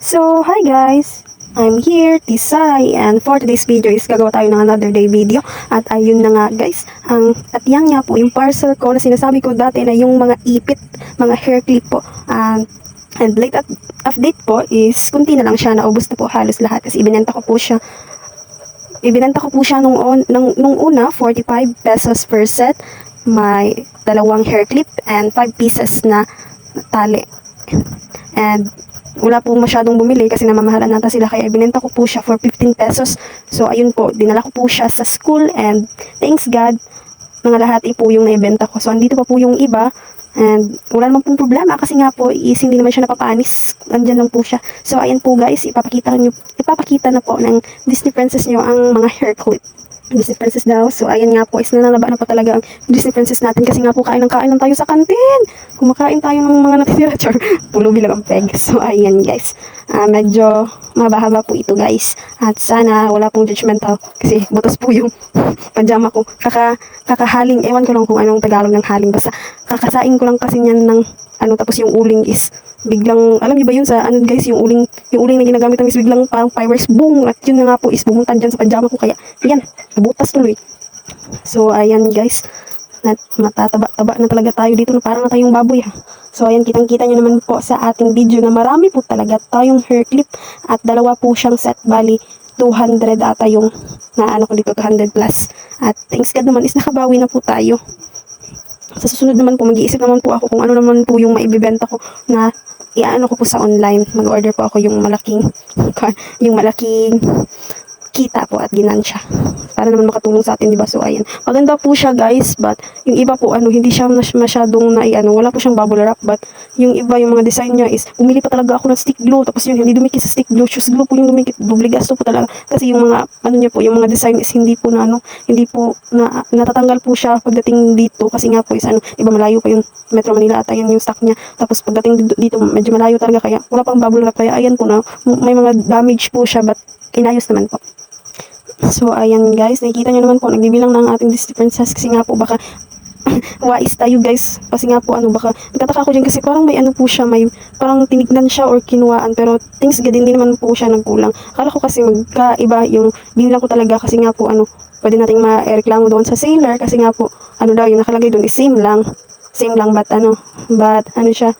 So, hi guys! I'm here, Tisay, and for today's video is gagawa tayo ng another day video. At ayun na nga guys, at yan nga po yung parcel ko na sinasabi ko dati na yung mga ipit, mga hair clip po. And late update po is kunti na lang siya, naubos na po halos lahat kasi ibinenta ko po siya. Nung una, 45 pesos per set. May dalawang hair clip and 5 pieces na tali. And wala po masyadong bumili kasi namamahalan nata sila, kaya ibinenta ko po siya for 15 pesos. So ayun po, dinala ko po siya sa school and thanks God, mga lahati po yung naibenta ko. So andito pa po yung iba and wala naman pong problema kasi nga po is hindi naman siya napapanis, andyan lang po siya. So ayan po guys, ipapakita na po ng Disney Princess nyo ang mga hair clip. Disney Princess daw. So, ayan nga po, is nananaba na po talaga ang Disney Princess natin kasi nga po kain lang tayo sa kantin. Kumakain tayo ng mga natitira. Char, pulubi lang ang peg. So, ayan guys. Medyo mahaba po ito guys. At sana wala pong judgmental kasi butas po yung pajama ko. Kakahaling, ewan ko lang kung anong Tagalog ng haling. Basta kakasain ko lang kasi niyan ng tapos yung uling is biglang, alam niyo ba yun sa guys, yung uling na ginagamit namin is biglang parang fireworks, boom, at yun na nga po is bumuntan dyan sa pajama ko, kaya yan, nabutas tuloy. So ayan guys, matataba-taba na talaga tayo dito, na parang na tayong baboy ha. So ayan, kitang-kita nyo naman po sa ating video na marami po talaga tayong hair clip at dalawa po siyang set, bali 200 ata yung ko dito, 200 plus. At thanks God naman is nakabawi na po tayo. Sa susunod naman po, mag-iisip naman po ako kung ano naman po yung maibibenta ko na iaano ko po sa online. Mag-order po ako yung malaking kita po at ginansya para naman makatulong sa atin, diba? So ayan, maganda po siya guys, but yung iba po hindi siya masyadong wala po siyang bubble wrap, but yung iba, yung mga design niya is bumili pa talaga ako ng stick glue, tapos yung hindi dumikit sa stick glue, shoes glue po yung dumikit, doble gasto po talaga kasi yung mga niya po, yung mga design is hindi po natatanggal po siya pagdating dito kasi nga po is iba malayo pa yung Metro Manila at ayan yung stock niya, tapos pagdating dito medyo malayo talaga, kaya wala pang bubble wrap, kaya ayan po na may mga damage po siya, but inayos naman po. So ayan guys, nakikita nyo naman po, nagbibilang ng ating Disney Princess kasi nga po baka wais tayo guys, kasi nga po baka nagtataka ako dyan kasi parang may po siya, may parang tinignan siya or kinuhaan, pero thanks God hindi naman po siya nagkulang. Akala ko kasi magkaiba yung binilang ko talaga kasi nga po pwede nating ma-reklamo doon sa seller kasi nga po daw yung nakalagay doon is same lang but siya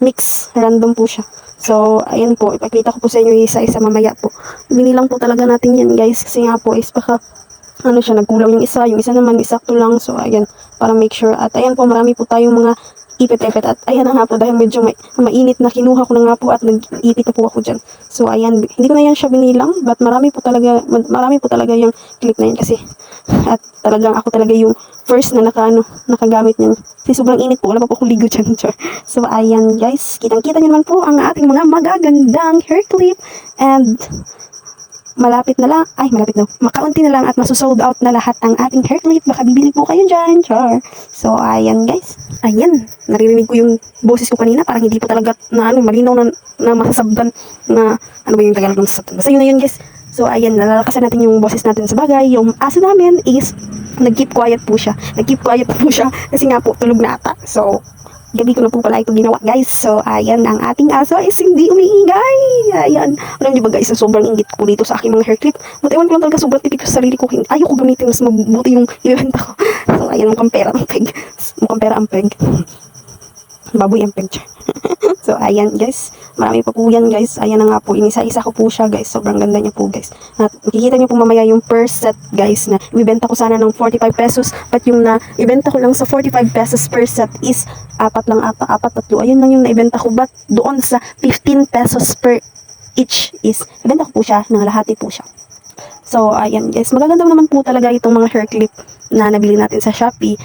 mix, random po siya. So, ayan po, ipakita ko po sa inyo isa-isa mamaya po. Binilang po talaga natin yan guys, kasi nga po is baka siya, nagkulang yung isa naman isakto lang. So, ayan, para make sure. At ayan po, marami po tayong mga ipit-ipit. At ayan na nga po, dahil medyo mainit na, kinuha ko na nga po at nag-ipit na po ako dyan. So, ayan, hindi ko na yan siya binilang, but marami po talaga yung clip na yan kasi. At talagang ako talaga yung first na nakagamit niyan. Kasi sobrang init po, wala pa po akong ligo dyan. So, ayan guys, kitang-kita nyo naman po ang ating mga magagandang hair clip. And malapit na, makaunti na lang at masusold out na lahat ang ating hair clip. Baka bibili po kayo dyan, char. So, ayan guys. Ayan, naririnig ko yung boses ko kanina. Parang hindi po talaga malinaw na masasabdan na, ba yung Tagalog ng masasabdan. Basta yun na yun guys. So, ayan, nalalakasan natin yung boses natin sa bagay. Yung aso namin is, nag-keep quiet po siya kasi nga po, tulog na ata. So, gabi ko na po pala ito ginawa guys. So ayan, ang ating aso is hindi umiingay. Ayan, alam niyo ba guys, sobrang inggit ko dito sa aking mga hair clip, but ewan ko lang talaga, sobrang tipid ko sa sarili ko, ayaw ko gamitin, mas mabuti yung ibenta ko. So ayan, mukhang pera ang peg baboy ang peg. So ayan guys, marami pa po yan guys. Ayan na nga po, inisa-isa ko po siya guys, sobrang ganda niya po guys. At makikita niyo po mamaya yung per set guys, na ibenta ko sana ng 45 pesos, but yung na ibenta ko lang sa 45 pesos per set is apat, tatlo, ayun lang yung naibenta ko, but doon sa 15 pesos per each is ibenta ko po siya, nangalahati po siya. So ayan guys, magaganda naman po talaga itong mga hair clip na nabili natin sa Shopee.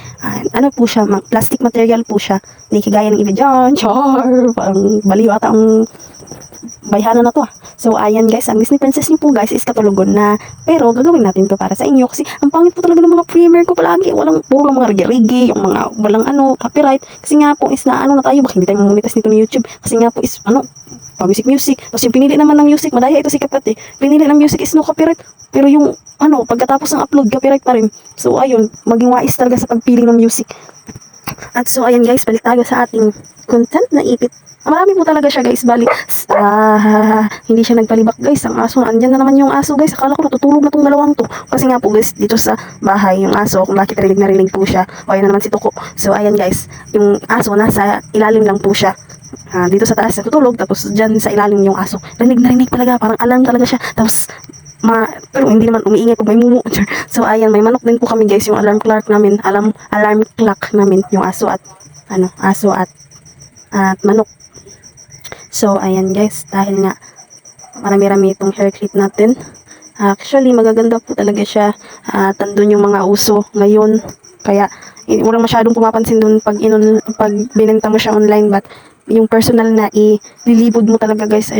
Po siya, plastic material po siya, hindi kagaya ng iba dyan, char, parang baliw ata ang bayhana na to. So ayan guys, ang Disney Princess niyo po guys is katulugon na, pero gagawin natin to para sa inyo kasi ang pangit po talaga ng mga premiere ko palagi, puro mga reggae, yung mga walang copyright, kasi nga po is na tayo, baka hindi tayo mamonetize nito ni YouTube kasi nga po is music. Tapos yung pinili naman ng music, madaya ito si Kapat pinili ng music is no copyright, pero yung pagkatapos ng upload, copyright pa rin. So ayun, maging wais talaga sa pagpili ng music. At so ayan guys, balik tayo sa ating content na ipit Marami po talaga siya guys, bali. Hindi siya nagpalibak guys, ang aso. Andyan na naman yung aso guys, akala ko natutulog na tong dalawang to. Kasi nga po guys, dito sa bahay, yung aso, kung bakit rinig na rinig po siya. O ayan na naman si Tuko. So ayan guys, yung aso nasa ilalim lang po siya. Dito sa taas natutulog, tapos dyan sa ilalim yung aso. Rinig na rinig talaga, parang alarm talaga siya. Tapos pero hindi naman umiingay pag may mumu. So ayan, may manok din po kami guys, yung alarm clock namin, alarm clock namin, yung aso at manok. So ayan guys, dahil nga marami-rami itong hair clip natin. Actually magaganda po talaga siya. Andun yung mga uso ngayon. Kaya walang masyadong pumapansin dun pag binenta mo siya online, but yung personal na ililibod mo talaga guys,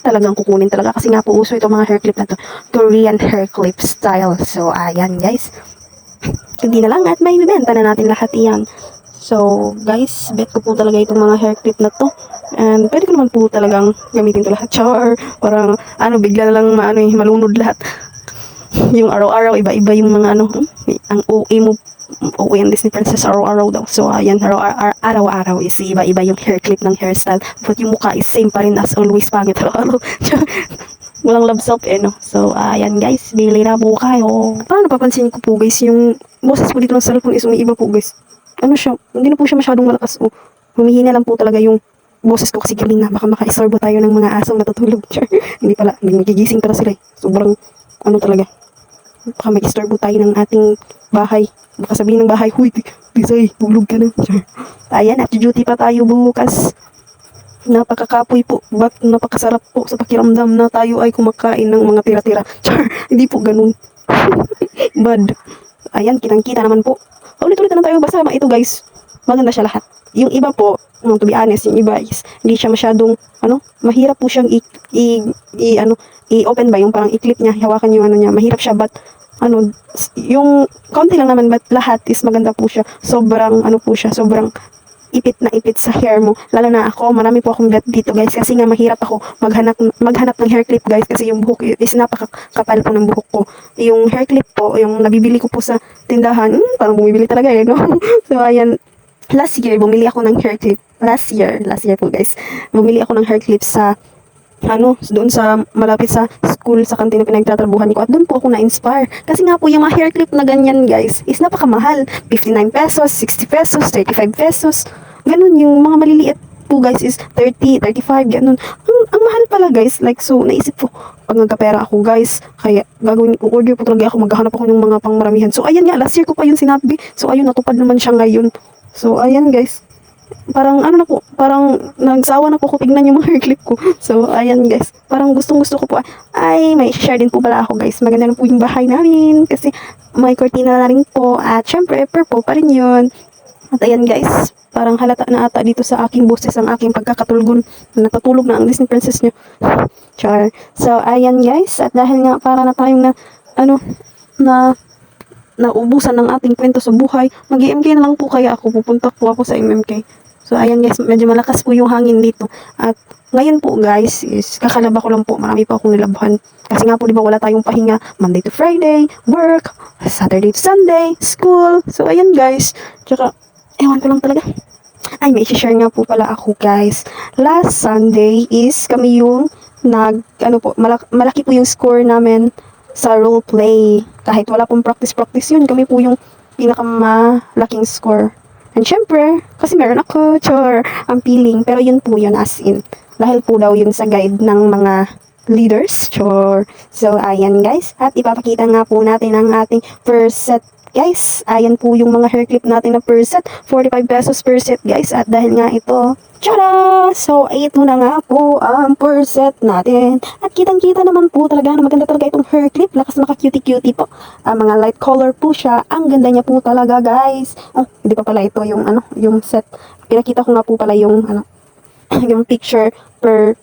talagang kukunin talaga. Kasi nga po uso itong mga hair clip na to, Korean hair clip style. So ayan guys, hindi na lang at may bibenta na natin lahat yan. So guys, bet ko po talaga itong mga hair clip na to. And pwede ko naman po talagang gamitin to lahat. Char, parang bigla na lang malunod lahat. Yung araw-araw, iba-iba yung mga ang OA mo, OA ang Disney Princess araw-araw daw. So ayan, araw-araw is iba-iba yung hair clip ng hairstyle. But yung mukha is same pa rin as always, pangit araw-araw. Walang love self no. So ayan guys, bili na po kayo. Parang napapansin ko po guys, yung boses po dito ng cellphone is umiiba po guys. Hindi na po siya masyadong malakas. Humihina lang po talaga yung boses ko kasi galing na. Baka maka-istorbo tayo ng mga asong natutulog. Hindi pala, magigising para sila. Sobrang, talaga. Baka mag-istorbo tayo ng ating bahay. Baka sabihin ng bahay, huy, Tisay, tulog ka na. Ayan, at duty pa tayo bukas. Napakakapoy po, napakasarap po sa pakiramdam na tayo ay kumakain ng mga tira-tira. Hindi po ganun. Bad. Ayan, kitang-kita naman po. Ulit-ulit na tayo, basta ito guys, maganda siya lahat. Yung iba po, to be honest, yung iba is hindi siya masyadong mahirap po siyang i-open ba, yung parang i-clip niya, hawakan yung niya, mahirap siya, but yung konti lang naman, but lahat is maganda po siya. Sobrang po siya, sobrang ipit na ipit sa hair mo. Lalo na ako, marami po akong bet dito guys, kasi nga mahirap ako maghanap ng hair clip guys, kasi yung buhok is napakakapal po ng buhok ko. Yung hair clip po, yung nabibili ko po sa tindahan, parang bumibili talaga no. So ayan, last year bumili ako ng hair clip. Last year po guys, bumili ako ng hair clip sa doon sa malapit sa school, sa kantin na pinagtatrabuhan ko, at doon po ako na-inspire. Kasi nga po yung mga hair clip na ganyan guys is napakamahal. 59 pesos, 60 pesos, 35 pesos. Ganun yung mga maliliit po guys is 30, 35, ganun. Ang mahal pala guys. Like, so naisip ko, pag nagkapera ako guys, kaya gagawin ko, order po talaga ako, maghahanap ako ng mga pangmaramihan. So ayan nga, last year ko pa yun sinabi. So ayun, natupad naman siya ngayon. So ayan guys, parang parang nagsawa na po ko tignan yung mga hair clip ko. So ayan guys, parang gustong-gusto ko po ay may share din po pala ako guys. Maganda na po yung bahay namin kasi may cortina na rin po, at syempre purple pa rin yun. At ayan guys, parang halata na ata dito sa aking boses ang aking pagkakatulgon. Natutulog na ang Disney Princess niya. Char. So ayan guys, at dahil nga para na tayong na naubusan ng ating kwento sa buhay, mag-MK na lang po kaya ako, pupunta po ako sa MMK. So ayan guys, medyo malakas po yung hangin dito. At ngayon po guys, is kakalaba ko lang po, marami pa akong nilabahan. Kasi nga po, di ba, wala tayong pahinga, Monday to Friday, work, Saturday to Sunday, school. So ayan guys, tsaka ewan ko lang talaga. Ay, may share nga po pala ako guys. Last Sunday is kami yung malaki po yung score namin sa role play. Kahit wala pong practice yun, kami po yung pinakamalaking score. And syempre, kasi meron ako, ang feeling. Pero yun po yun, as in. Dahil po daw yun sa guide ng mga leaders, So, ayan guys. At ipapakita nga po natin ang ating first set. Guys, ayan po yung mga hair clip natin na per set. 45 pesos per set guys. At dahil nga ito, tara! So, ito na nga po ang per set natin. At kitang-kita naman po talaga na maganda talaga itong hair clip. Lakas maka-cutie-cutie po. Mga light color po siya. Ang ganda niya po talaga guys. Hindi pa pala ito yung yung set. Pinakita ko nga po pala yung yung picture per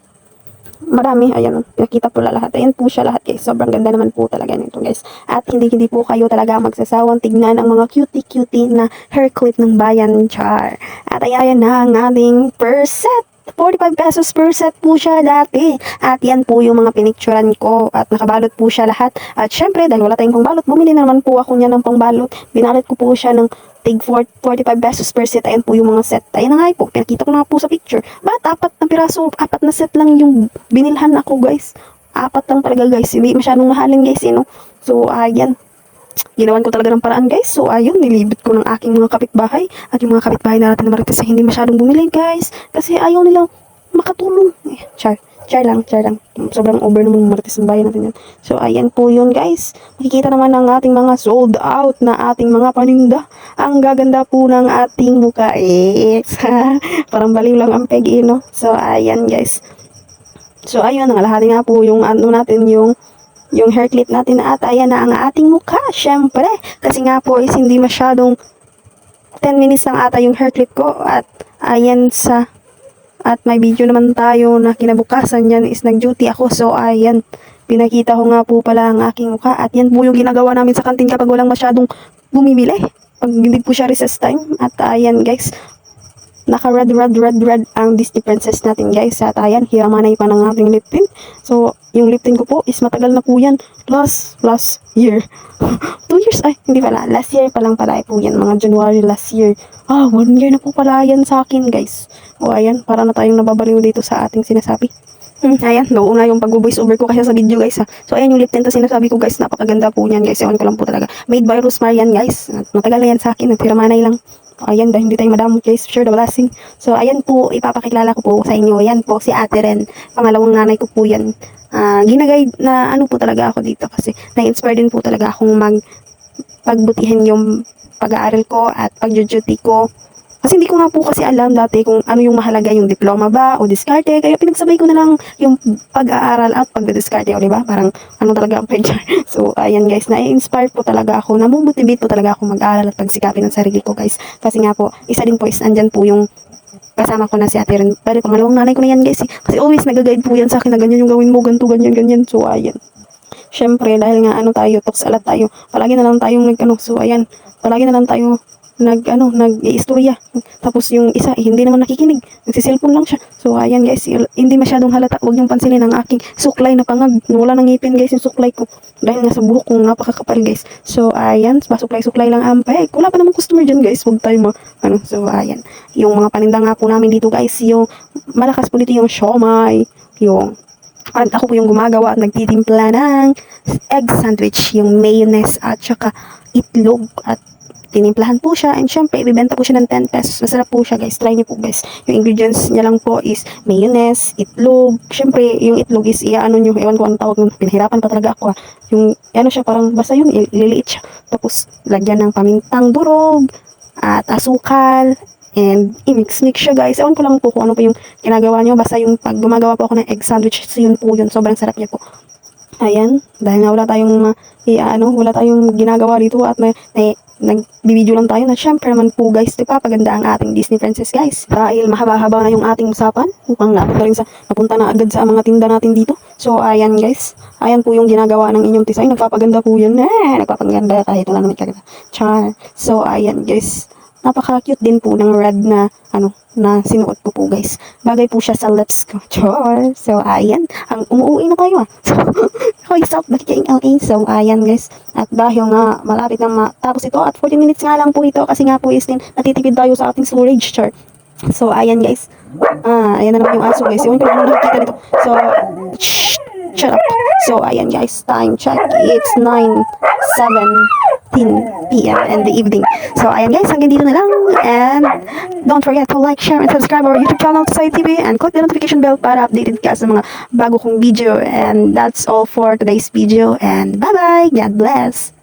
marami, ayan, nakita po lahat. Ayan po siya lahat guys. Sobrang ganda naman po talaga nito guys. At hindi po kayo talaga magsasawang tignan ang mga cutie-cutie na hair clip ng bayan, char. At ayan na ang ating per set. 45 pesos per set po siya dati. At yan po yung mga pinicturan ko at nakabalot po siya lahat. At syempre, dahil wala tayong pangbalot, bumili na naman po ako niya ng pangbalot. Binalot ko po siya ng tig 45 pesos per set. Ayan po yung mga set. Ayan na nga po, pinakita ko na po sa picture. Ba't apat na piraso, apat na set lang yung binilhan ako guys. Apat lang talaga guys, hindi masyadong mahalin guys, So, ayan. Ginawan ko talaga ng paraan guys. So ayun, nilibit ko ng aking mga kapitbahay. At yung mga kapitbahay natin na marites ay hindi masyadong bumili guys. Kasi ayaw nilang makatulong. Char lang. Sobrang over naman ng marites ng bayan natin yan. So ayan po yun guys. Makikita naman ng ating mga sold out na ating mga paninda. Ang gaganda po ng ating mukha. Parang baliw lang ang peg no? So ayan guys. So ayun, nangalahati nga po yung ano natin, yung hair clip natin at ayan na ang ating mukha, syempre. Kasi nga po is hindi masyadong 10 minutes lang ata yung hair clip ko at ayan at may video naman tayo na kinabukasan yan is nag-duty ako. So ayan, pinakita ko nga po pala ang aking mukha at yan po yung ginagawa namin sa kantin kapag walang masyadong bumibili. Pag hindi po siya recess time at ayan guys, naka red ang Disney Princess natin guys. At ayan, hiramanay pa ng ating lip tint. So, yung lip tint ko po is matagal na po yan. Last year. 2 years, hindi pala. Last year pa lang pala po yan. Mga January last year. 1 year na po pala yan sa akin guys. O ayan, para na tayong nababaliw dito sa ating sinasabi. Ayan, nauna yung pag-voice over ko kasi sa video guys ha. So ayan yung lip tint na sinasabi ko guys, napakaganda po niyan guys. Ewan ko lang po talaga. Made by Rosemary yan guys. At matagal na yan sa akin, nagtiramanay lang. Ayan, dahil hindi tayo madamot guys, sure the blessing. So ayan po, ipapakilala ko po sa inyo. Ayan po si Ate Ren, pangalawang nanay ko po yan. Ginaguide na ano po talaga ako dito kasi na-inspire din po talaga akong pagbutihin yung pag-aaral ko at pag-duty ko. Kasi hindi ko nga po kasi alam dati kung ano yung mahalaga, yung diploma ba o diskarte. Kaya pinagsabay ko na lang yung pag-aaral at pagdidiskarte. O diba? Parang ano talaga ang picture. So ayan guys, na-inspire po talaga ako. Namumotivate po talaga ako mag-aaral at pagsikapin ng sarili ko guys. Kasi nga po, isa din po is andyan po yung kasama ko na si Ate Ren. Pero pangalawang nanay ko na yan guys. Kasi always nag-guide po yan sa akin na ganyan yung gawin mo, ganito, ganyan. So ayan. Syempre, dahil nga tayo, toksalat tayo. Palagi na lang tayong So ayan, palagi na lang tayo nag-iistorya. Tapos yung isa, hindi naman nakikinig. Nagsiselfon lang siya. So, ayan guys, hindi masyadong halata. Huwag niyong pansinin ang aking suklay na pangag. Wala nang ngipin guys yung suklay ko. Dahil nga sa buhok kong napakakapal guys. So, ayan, pasuklay-suklay lang ang peg. Wala pa namang customer dyan guys. Huwag tayo So, ayan. Yung mga paninda nga po namin dito guys, yung malakas po dito yung siomay, at ako po yung gumagawa at nagtitimpla ng egg sandwich, yung mayonnaise at saka itlog at tinimplahan po siya, and syempre ibibenta po siya ng 10 pesos. Masarap po siya guys, try niyo po guys. Yung ingredients niya lang po is mayonnaise, itlog. Syempre yung itlog is nyo, ewan ko anong tawag nun, pinahirapan pa talaga ako yung siya, parang basta yun, ililiit siya. Tapos lagyan ng pamintang durog at asukal, and i-mix siya guys. Ewan ko lang po kung ano po yung ginagawa nyo, basta yung pag gumagawa po ako ng egg sandwich, so yun po yun, sobrang sarap niya po. Ayan, dahil nga wala tayong ginagawa dito at nagbibideo lang tayo na syempre naman po guys, paganda ang ating Disney Princess guys. Dahil mahaba-haba na yung ating usapan, mukhang napunta na agad sa mga tinda natin dito. So ayan guys, ayan po yung ginagawa ng inyong design, nagpapaganda po yun. Nagpapaganda kahit wala naman kaganda. Char. So ayan guys, napaka-cute din po ng red na na sinuot ko po guys. Bagay po siya sa lips ko. Char. So ayan, ang umuwi na tayo So, hoy stop, bakit yung LA? So ayan guys, at dahil nga malapit na matapos ito at 40 minutes nga lang po ito kasi nga po is din natitipid tayo sa ating storage chart. So ayan guys, ayan na naman yung aso guys. Ewan ko lang ano nakikita dito. So, shut up. So ayan guys, time check. It's 9:17 p.m. in the evening. So ayan guys, hanggang dito na lang. And don't forget to like, share, and subscribe our YouTube channel, Tsai TV, and click the notification bell para updated ka sa mga bago kong video. And that's all for today's video. And bye-bye! God bless!